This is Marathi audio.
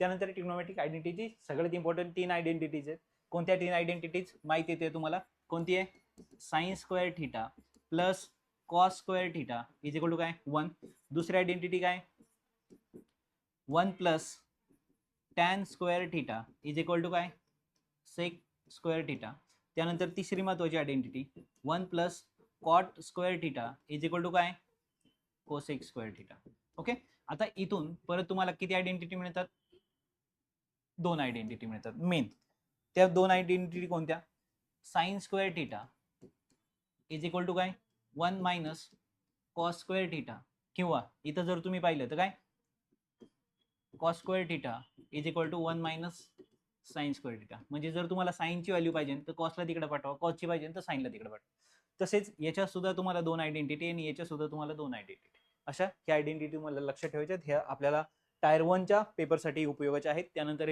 त्यानंतर ट्रिग्नोमेट्रिक आयडेंटिटी सगळ्यात इम्पॉर्टंट 3 आयडेंटिटीज आहेत. कोणत्या 3 आयडेंटिटीज माहिती येते तुम्हाला? कोणती आहे? Sine square theta plus cos square theta is equal to काय? 1. दुसरी आयडेंटिटी काय? 1 plus tan square theta is equal to काय? Sec square theta. त्यानंतर तिसरी महत्वाची identity 1 plus cot square theta is equal to काय? Cosec square theta. ओके. आता इथून परत तुम्हाला किती आयडेंटिटी मिळतात? 2 आयडेंटिटी मिळतात मेन. त्या 2 आयडेंटिटी कोणत्या? Sine square theta is equal to काय? 1 मायनस कॉस स्क्वेअर थीटा, किंवा इथं जर तुम्ही पाहिलं तर काय? Cos square theta is equal to 1 minus sine square theta. म्हणजे जर तुम्हाला साइनची व्हॅल्यू पाहिजे तर कॉसला तिकडे पाठवा, कॉसची पाहिजे तर साइनला तिकडे पाठवा. तसेच याच्यात सुद्धा तुम्हाला 2 आयडेंटिटी आणि याच्यात सुद्धा तुम्हाला 2 आयडेंटिटी. अशा ह्या आयडेंटिटी मला लक्षात ठेवायच्या. ह्या आपल्याला टायर 1च्या पेपरसाठी उपयोगाच्या आहेत. त्यानंतर